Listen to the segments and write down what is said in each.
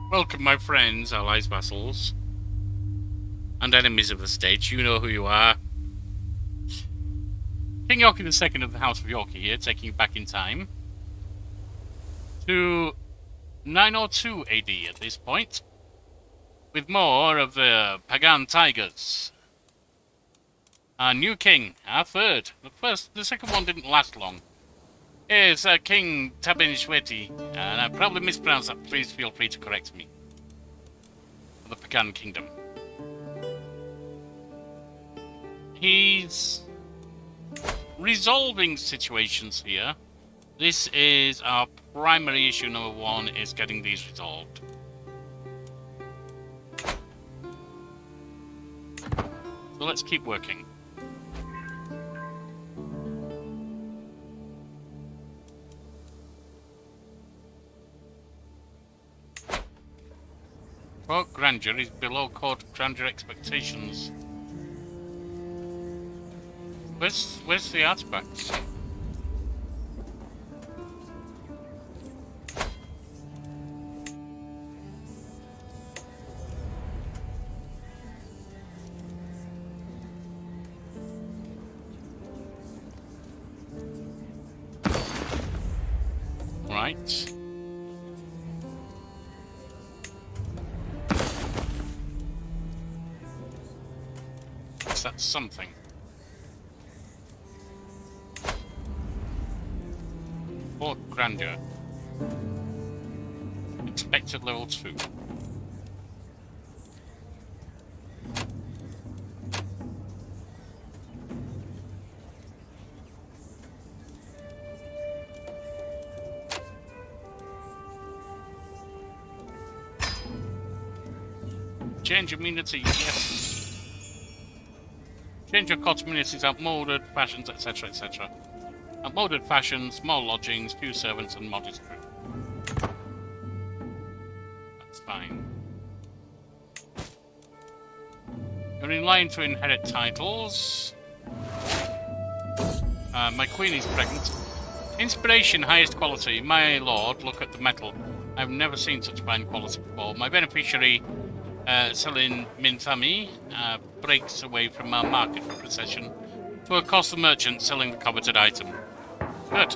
Welcome, my friends, allies, vassals, and enemies of the state. You know who you are. King Yorkie II of the House of Yorkie here, taking you back in time to 902 AD at this point, with more of the Pagan Tigers. Our new king, our third. The second one didn't last long. Is King Tabinishweti, and I probably mispronounced that. Please feel free to correct me. The Pagan Kingdom. He's resolving situations here. This is our primary issue. Number one is getting these resolved. So let's keep working. Court grandeur is below court grandeur expectations. Where's the artifacts? Right. That's something. Court grandeur. Expected level 2. Change immunity, yes. Change your court immunities, outmoded fashions, etc., etc. Outmoded fashions, small lodgings, few servants, and modest crew. That's fine. You're in line to inherit titles. My queen is pregnant. Inspiration, highest quality. My lord, look at the metal. I've never seen such fine quality before. My beneficiary, Selin Minthami, breaks away from our market for procession to accost the merchant selling the coveted item. Good.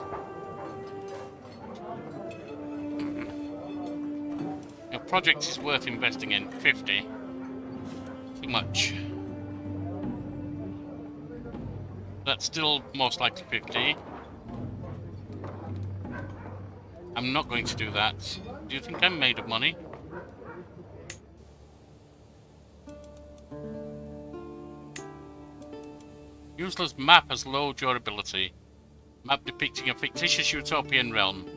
Your project is worth investing in. 50. Too much. That's still most likely 50. I'm not going to do that. Do you think I'm made of money? Useless map has low durability. Map depicting a fictitious utopian realm.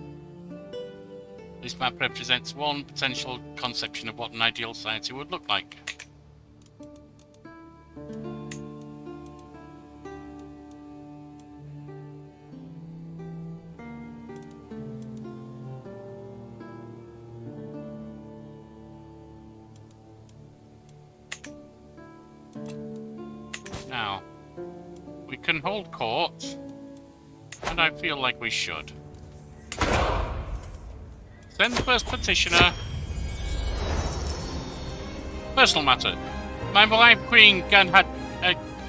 This map represents one potential conception of what an ideal society would look like. Now, we can hold court, and I feel like we should. Send the first petitioner. Personal matter. My wife, Queen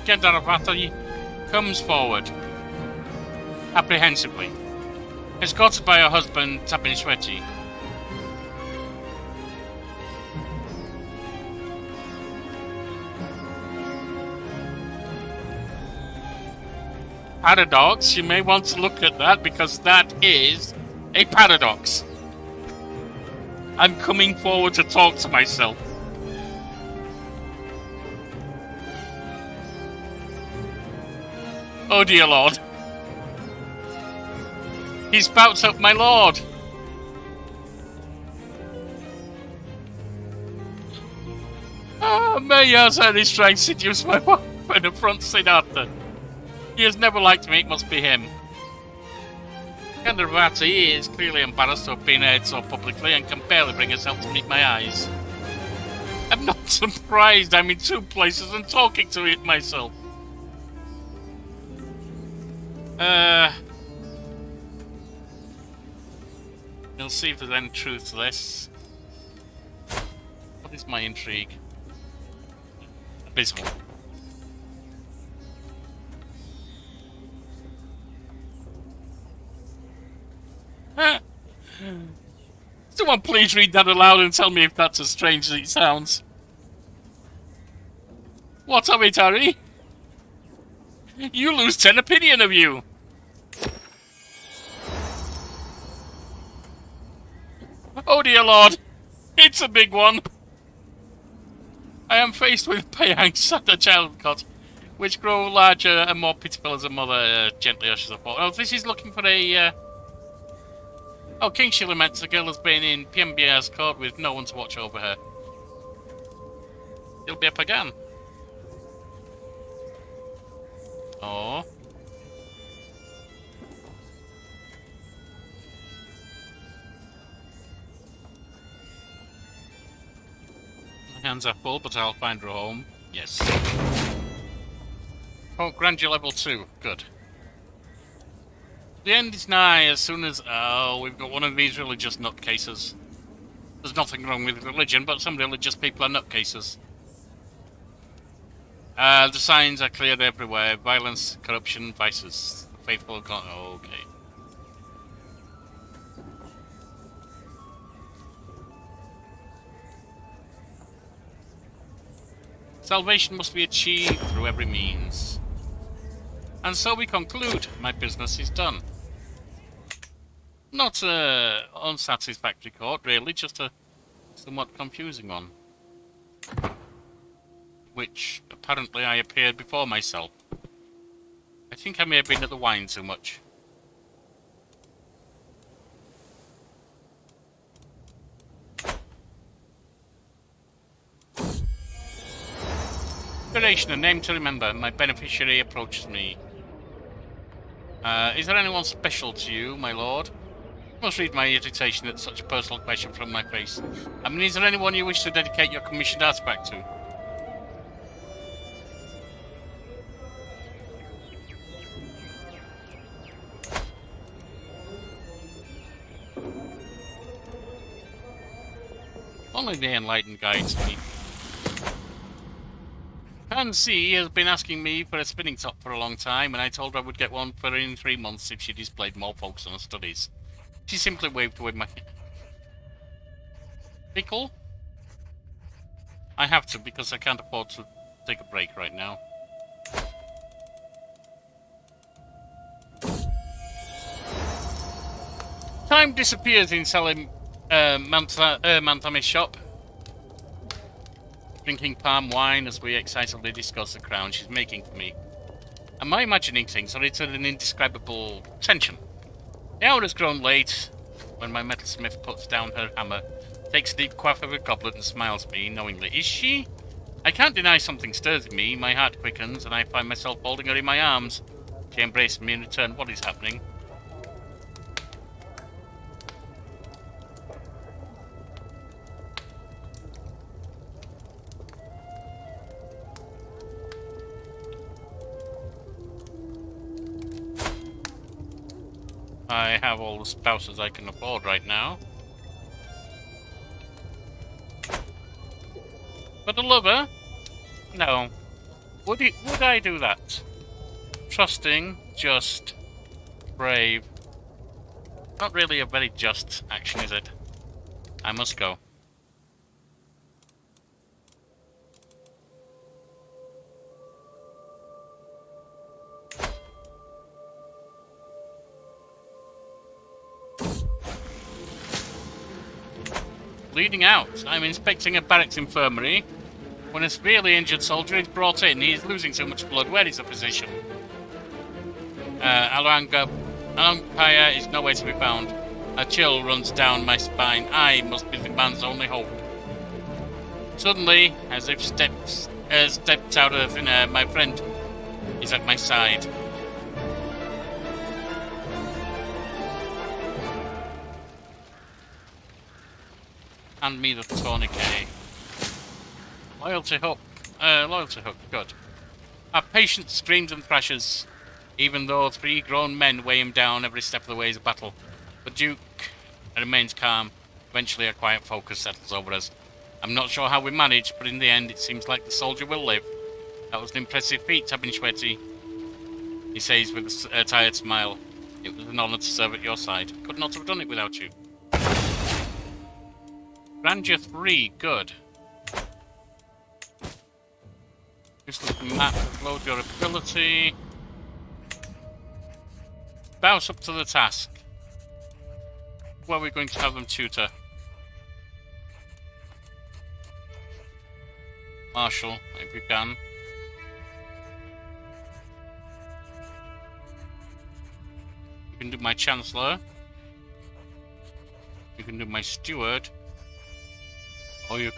Gendaravati, comes forward, apprehensively, escorted by her husband, Tabinishweti. Paradox, you may want to look at that because that is a paradox. I'm coming forward to talk to myself. Oh dear lord. He spouts up my lord. Ah, Mayas and his strength seduce my wife and affront Siddhartha. He has never liked me, it must be him. Gendaravati is clearly embarrassed to have been aired so publicly and can barely bring herself to meet my eyes. I'm not surprised, I'm in two places and talking to it myself. We'll see if there's any truth to this. What is my intrigue? Abysmal. Someone please read that aloud and tell me if that's as strange as it sounds. What of it, Harry? You lose 10 opinion of you! Oh dear lord! It's a big one! I am faced with payangs at the child cot, which grow larger and more pitiful as a mother gently ushers her forward. Oh, this is looking for a, Oh, King she laments the girl has been in Piembia's court with no one to watch over her. It'll be a Pagan. Oh. My hands are full, but I'll find her home. Yes. Oh, Grandeur level 2. Good. The end is nigh as soon as... Oh, we've got one of these religious nutcases. There's nothing wrong with religion, but some religious people are nutcases. The signs are clear everywhere. Violence, corruption, vices. The faithful have gone... Oh, okay. Salvation must be achieved through every means. And so we conclude. My business is done. Not an unsatisfactory court, really, just a somewhat confusing one. Which, apparently, I appeared before myself. I think I may have been at the wine too much. Duration, a name to remember. My beneficiary approaches me. Is there anyone special to you, my lord? You must read my irritation at such a personal question from my face. I mean, is there anyone you wish to dedicate your commissioned artifact to? Only the enlightened guides me. Pansy has been asking me for a spinning top for a long time, and I told her I would get one for her in 3 months if she displayed more focus on her studies. She simply waved away my... Pickle? I have to, because I can't afford to take a break right now. Time disappears in Salim Manthami's shop. Drinking palm wine as we excitedly discuss the crown she's making for me. Am I imagining things, or is it an indescribable tension? The hour has grown late when my metalsmith puts down her hammer, takes a deep quaff of her goblet and smiles at me knowingly. Is she? I can't deny something stirs in me. My heart quickens and I find myself holding her in my arms. She embraces me in return. What is happening? I have all the spouses I can afford right now. But a lover? No. Would I do that? Trusting, just, brave. Not really a very just action, is it? I must go. Bleeding out. I'm inspecting a barracks infirmary. When a severely injured soldier is brought in, he is losing so much blood. Where is the physician? Alangpaya is nowhere to be found. A chill runs down my spine. I must be the man's only hope. Suddenly, as if stepped out of thin air, my friend is at my side. Hand me the tourniquet. Loyalty hook. Good. Our patient screams and thrashes, even though 3 grown men weigh him down every step of the way of battle. The Duke remains calm. Eventually a quiet focus settles over us. I'm not sure how we managed, but in the end it seems like the soldier will live. That was an impressive feat, Tabin Shweti, he says with a tired smile. It was an honour to serve at your side. Could not have done it without you. Grandeur 3, good. Just look at the map, load your ability. Bounce up to the task. Where are we going to have them tutor? Marshal, if you can. You can do my Chancellor. You can do my Steward. Or you...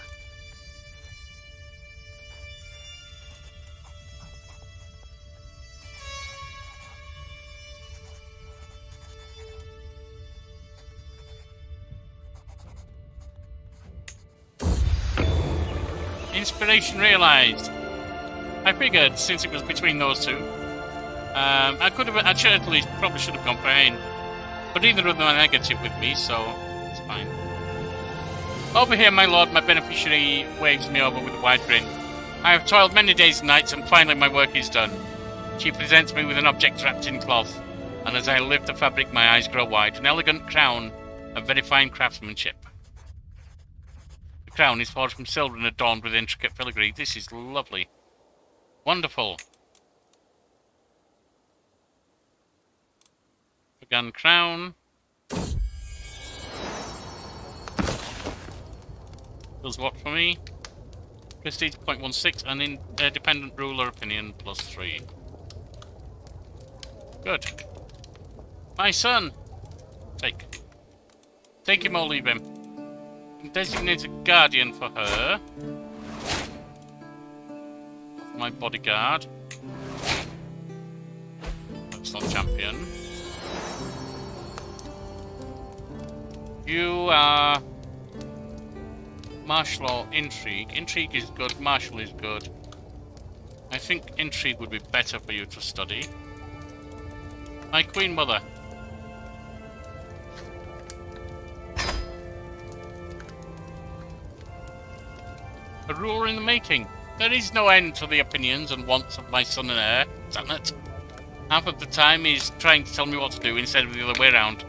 Inspiration realized. I figured since it was between those two, I certainly probably should have gone for Hain, but either of them are negative with me, so it's fine. Over here, my lord, my beneficiary waves me over with a wide grin. I have toiled many days and nights, and finally my work is done. She presents me with an object wrapped in cloth, and as I lift the fabric, my eyes grow wide. An elegant crown of very fine craftsmanship. The crown is forged from silver and adorned with intricate filigree. This is lovely. Wonderful. Pagan crown. Does what for me? Prestige 0.16 and independent ruler opinion +3. Good. My son! Take him or leave him. Designated guardian for her. My bodyguard. Excellent champion. You are martial or intrigue. Intrigue is good, martial is good. I think intrigue would be better for you to study. My queen mother. A ruler in the making. There is no end to the opinions and wants of my son and heir, Zanet. Half of the time he's trying to tell me what to do instead of the other way around.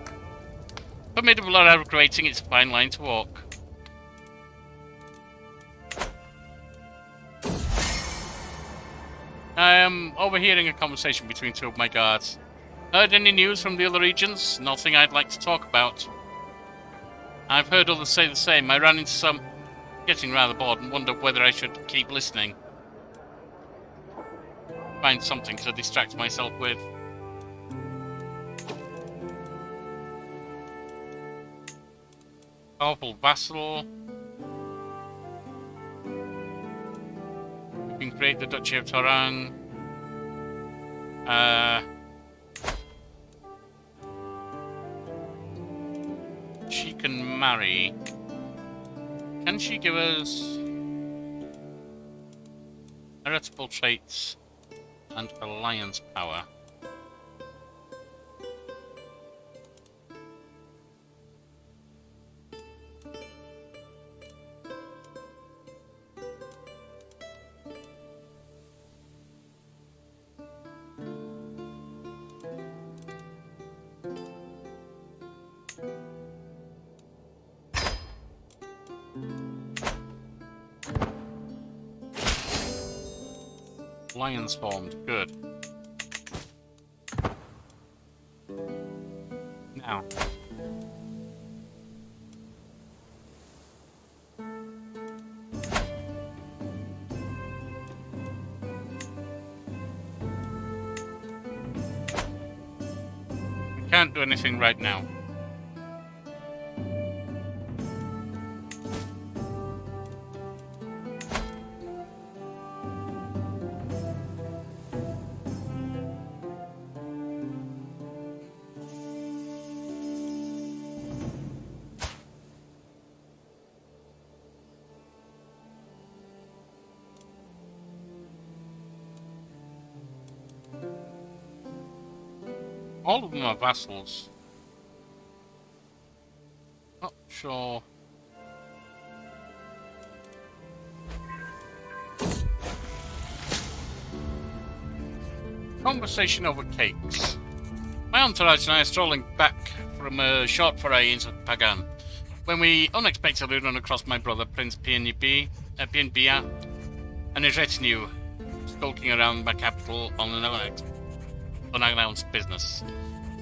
Formidable or aggravating, it's a fine line to walk. I am overhearing a conversation between two of my guards. Heard any news from the other regions? Nothing I'd like to talk about. I've heard others say the same. I ran into some... getting rather bored and wonder whether I should keep listening. Find something to distract myself with. Powerful vassal. You can create the Duchy of Torang. She can marry. Can she give us heritable traits and alliance power? Alliance formed, good. Now. We can't do anything right now. All of them are vassals. Not sure. Conversation over cakes. My entourage and I are strolling back from a short foray into Pagan when we unexpectedly run across my brother, Prince Pienbia, and his retinue skulking around my capital on an unannounced business.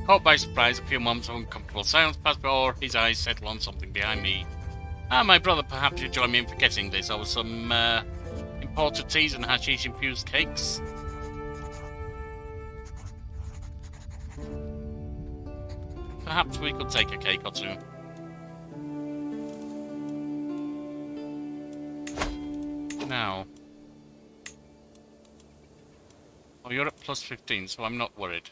Caught by surprise, a few moments of uncomfortable silence passed before his eyes settled on something behind me. My brother, perhaps you join me in forgetting this over some imported teas and hashish-infused cakes. Perhaps we could take a cake or two. Now. Oh, you're at plus 15, so I'm not worried.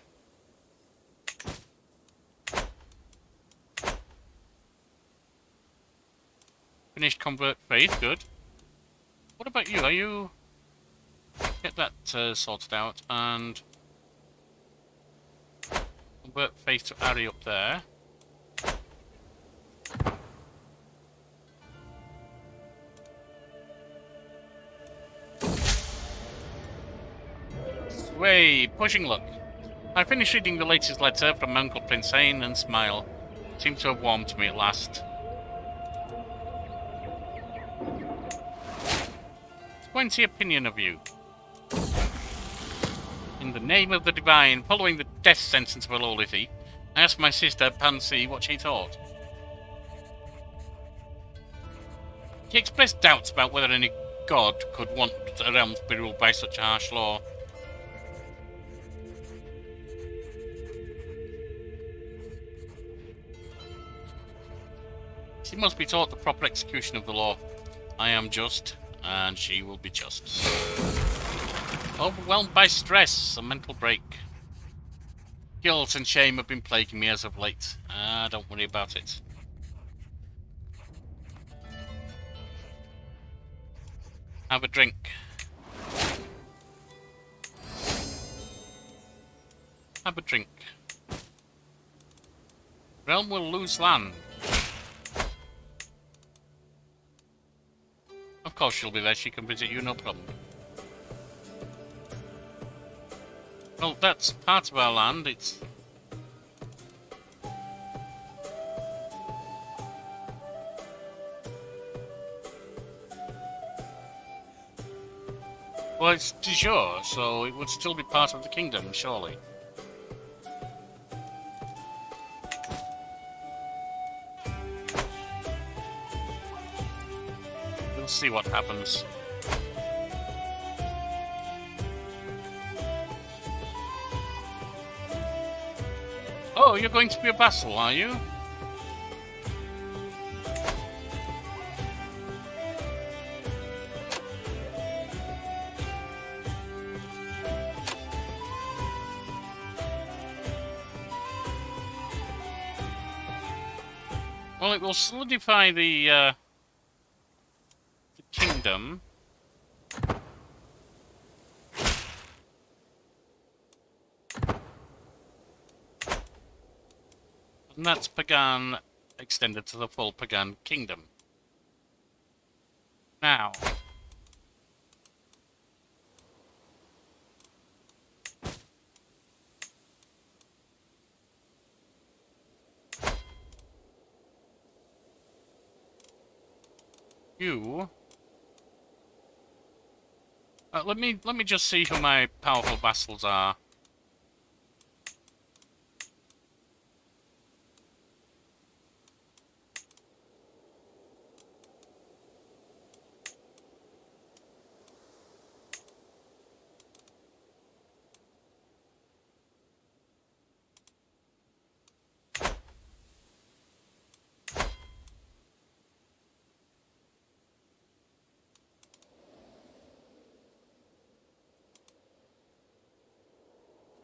Finished convert faith, good. What about you? Are you... Get that sorted out, and... Convert faith to Ari up there. Sway, pushing luck. I finished reading the latest letter from my Uncle Prince Hain and smile. Seemed to have warmed to me at last. Squinty opinion of you. In the name of the divine, following the death sentence of a lowly thief, I asked my sister Pansy what she thought. She expressed doubts about whether any god could want a realm to be ruled by such a harsh law. She must be taught the proper execution of the law. I am just, and she will be just. Overwhelmed by stress, a mental break. Guilt and shame have been plaguing me as of late. Don't worry about it. Have a drink. Have a drink. Realm will lose land. Of course she'll be there, she can visit you, no problem. Well, that's part of our land, it's... Well, it's de jure, so it would still be part of the kingdom, surely. We'll see what happens. Oh, you're going to be a vassal, are you? Well, it will solidify the kingdom. And that's Pagan extended to the full Pagan kingdom. Now, you let me just see who my powerful vassals are.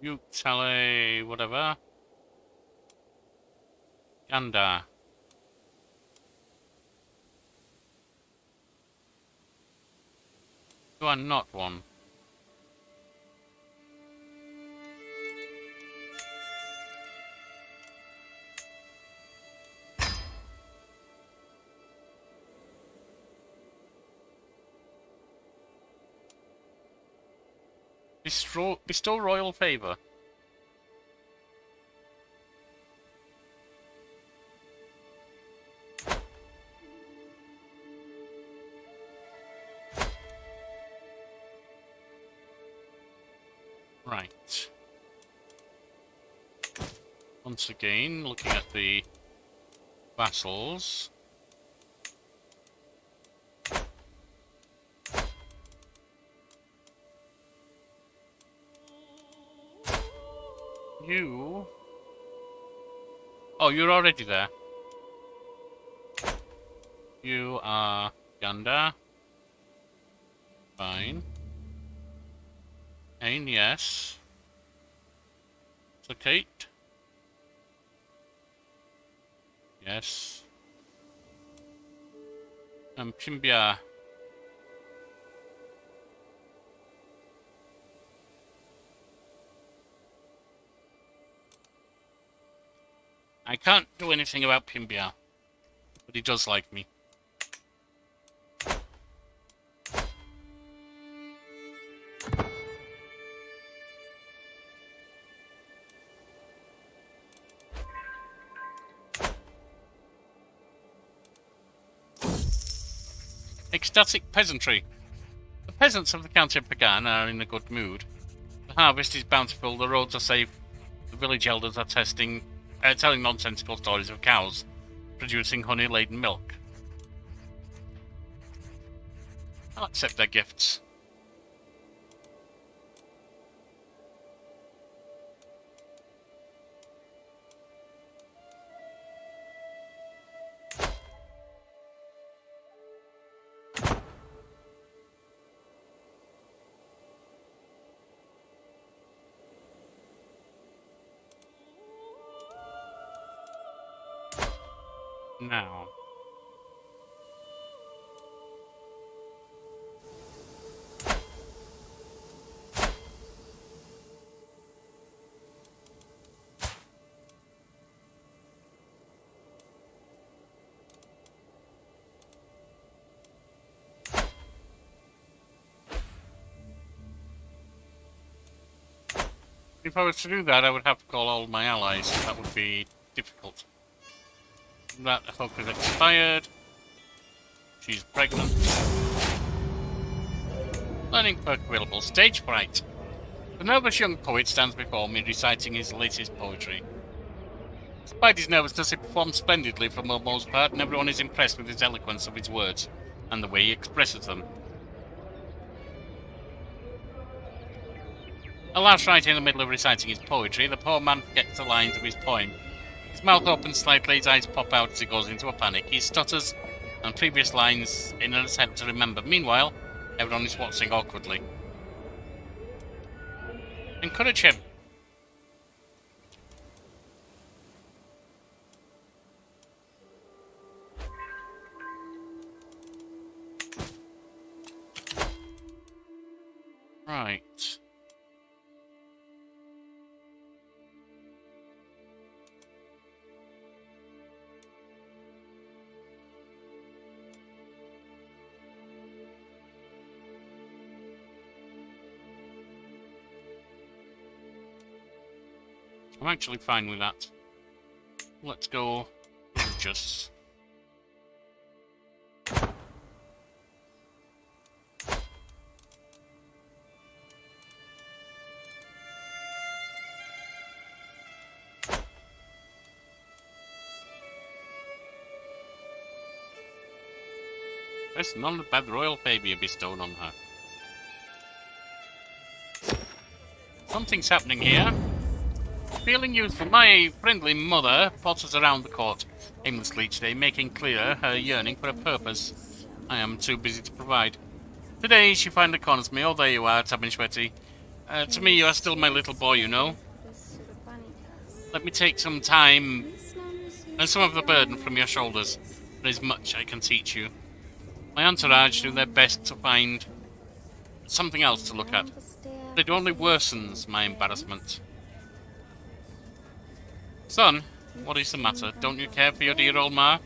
You Tale, whatever. Ganda. You are not one. Bestow royal favour. Right. Once again, looking at the vassals. You... Oh, you're already there. You are Ganda. Fine. Ain, yes. So Kate. Yes. And Pimbia. I can't do anything about Pimbia, but he does like me. Ecstatic peasantry. The peasants of the County of Pagan are in a good mood. The harvest is bountiful, the roads are safe, the village elders are telling nonsensical stories of cows producing honey-laden milk. I'll accept their gifts. Now. If I was to do that, I would have to call all my allies. That would be difficult. That hope is expired. She's pregnant. Learning perk available. Stage fright. The nervous young poet stands before me reciting his latest poetry. Despite his nervousness, he performs splendidly for the most part, and everyone is impressed with his eloquence of his words and the way he expresses them. Alas, right in the middle of reciting his poetry, the poor man forgets the lines of his poem. His mouth opens slightly, his eyes pop out as he goes into a panic. He stutters on previous lines in an attempt to remember. Meanwhile, everyone is watching awkwardly. Encourage him. Right. I'm actually fine with that. Let's go just. There's none of bad royal favour bestowed on her. Something's happening here. Feeling youthful, my friendly mother potters around the court aimlessly each day, making clear her yearning for a purpose I am too busy to provide. Today she finally corners me. Oh, there you are, Tabinshweti. To me, you are still my little boy, you know. Let me take some time and some of the burden from your shoulders. There is much I can teach you. My entourage do their best to find something else to look at, but it only worsens my embarrassment. Son, what is the matter? Don't you care for your dear old ma?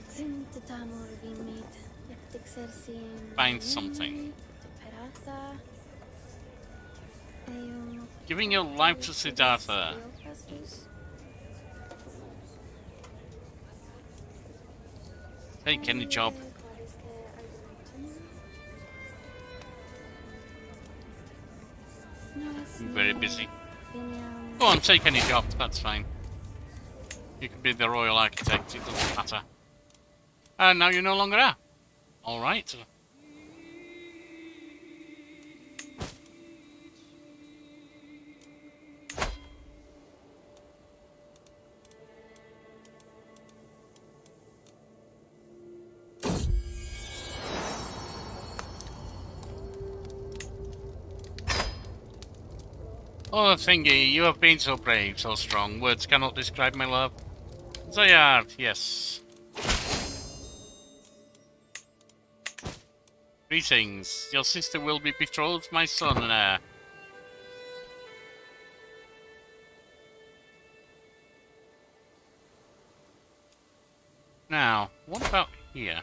Find something. Giving your life to Siddhartha. Take any job. I'm very busy. Go on, take any job, that's fine. You can be the royal architect, it doesn't matter. And now you no longer are. Alright. Oh, Thingy, you have been so brave, so strong. Words cannot describe my love. Zayard, yes. Greetings. Your sister will be betrothed, my son and heir. Now, what about here?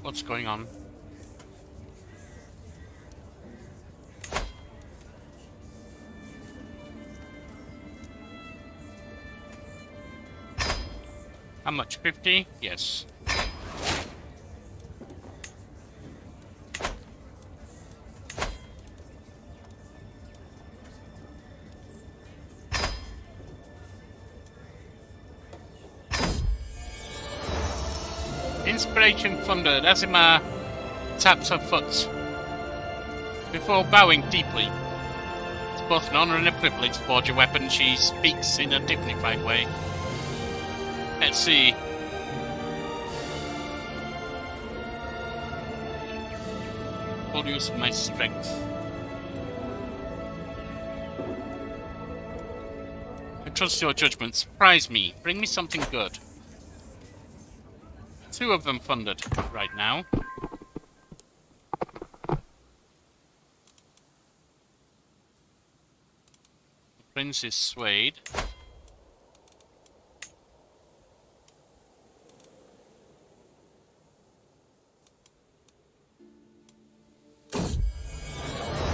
What's going on? How much? 50? Yes. Inspiration thundered. Azima tapped her foot before bowing deeply. It's both an honor and a privilege to forge a weapon. She speaks in a dignified way. Let's see. Full use of my strength. I trust your judgment. Surprise me. Bring me something good. 2 of them funded right now. The prince is swayed.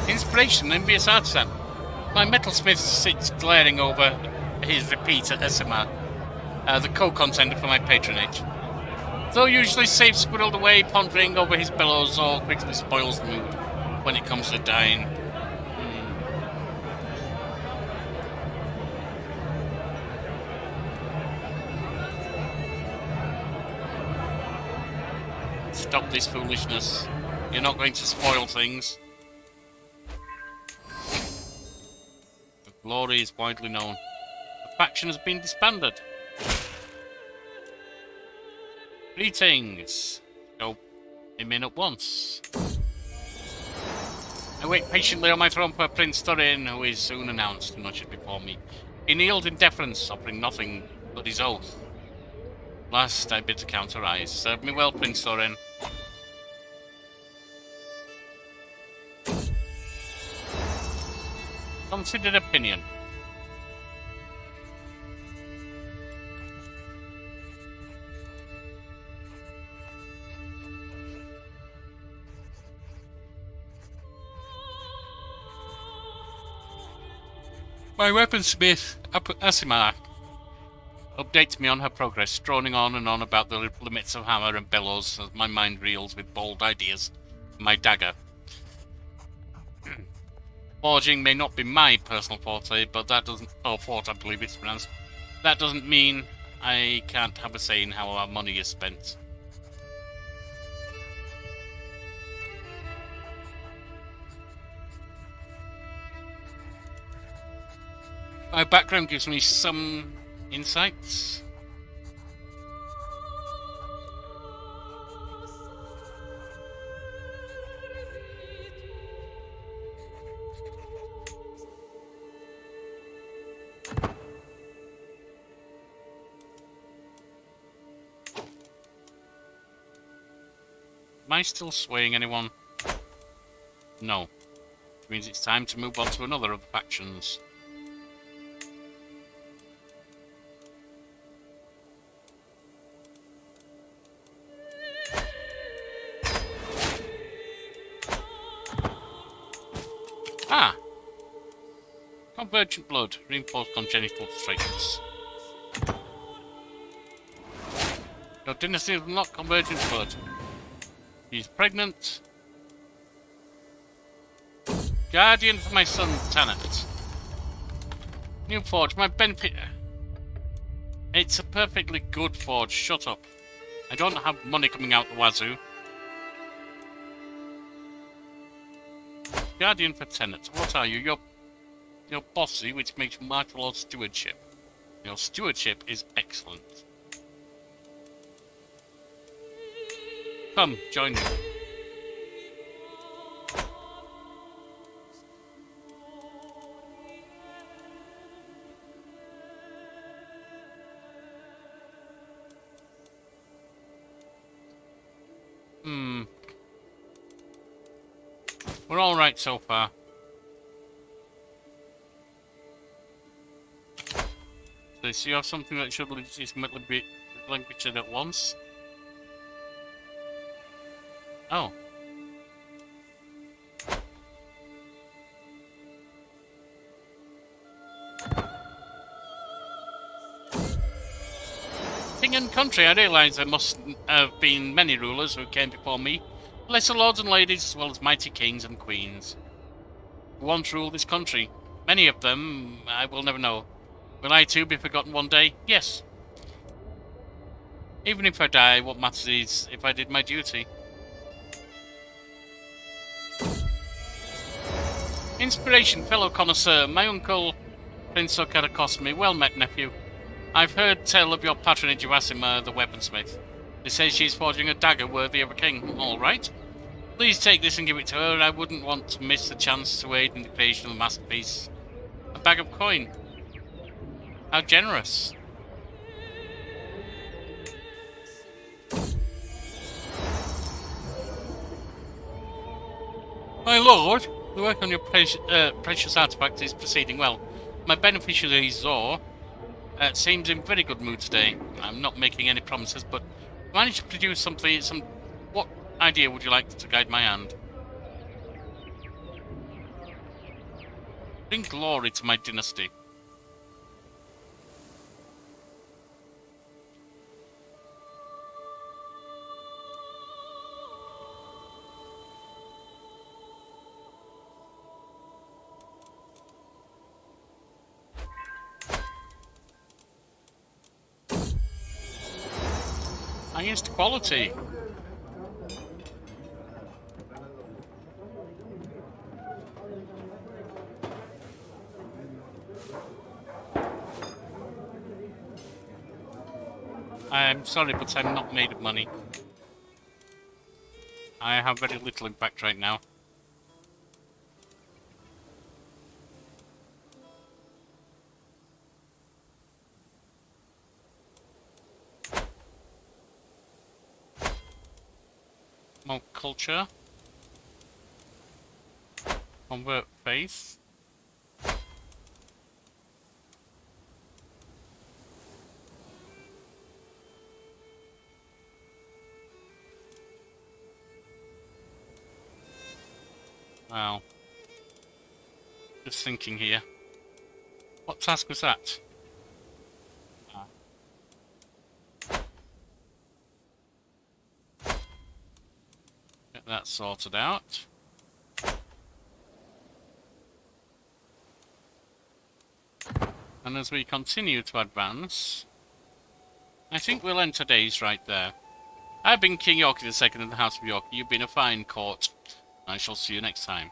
Inspiration, envious artisan. My metalsmith sits glaring over his repeat at Esima, the co-contender for my patronage. Though usually safe squirreled away, pondering over his bellows, or quickly spoils the mood when it comes to dying. Stop this foolishness. You're not going to spoil things. The glory is widely known. The faction has been disbanded. Greetings. Go him in at once. I wait patiently on my throne for Prince Thorin, who is soon announced and ushered before me. He kneeled in deference, offering nothing but his oath. Last I bid the count arise. Serve me well, Prince Thorin. Considered opinion. My weaponsmith, Asimar, updates me on her progress, droning on and on about the limits of hammer and bellows as my mind reels with bold ideas. My dagger. Forging may not be my personal forte, but that doesn't... Oh, fort, I believe it's pronounced. That doesn't mean I can't have a say in how our money is spent. My background gives me some insights. Am I still swaying anyone? No. Which means it's time to move on to another of the factions. Ah! Convergent blood. Reinforced congenital traits. Your dynasty is not convergent blood. She's pregnant. Guardian for my son, Tanat. New forge, my benefit. It's a perfectly good forge. Shut up. I don't have money coming out the wazoo. Guardian for Tenet. What are you? You're bossy, which makes you martial law stewardship. Your stewardship is excellent. Come, join me. We're all right so far. So you have something that should legitimately be relinquished at once. Oh. King and country, I realise there must have been many rulers who came before me. Lesser lords and ladies, as well as mighty kings and queens, who once ruled this country. Many of them I will never know. Will I too be forgotten one day? Yes. Even if I die, what matters is if I did my duty. Inspiration, fellow connoisseur. My uncle, Prince Okarakosmi. Well met, nephew. I've heard tell of your patronage of Asima, the weaponsmith. They say she's forging a dagger worthy of a king. All right. Please take this and give it to her. I wouldn't want to miss the chance to aid in the creation of a masterpiece. A bag of coin. How generous. My lord, the work on your precious artifact is proceeding well. My beneficiary, Zor, seems in very good mood today. I'm not making any promises, but I managed to produce something. What idea would you like to guide my hand? Bring glory to my dynasty. Highest quality. I'm sorry, but I'm not made of money. I have very little impact right now. More culture. Convert faith. Wow. Just thinking here. What task was that? Get that sorted out. And as we continue to advance, I think we'll end today's right there. I've been King Yorkie II of the House of York. You've been a fine court. I shall see you next time.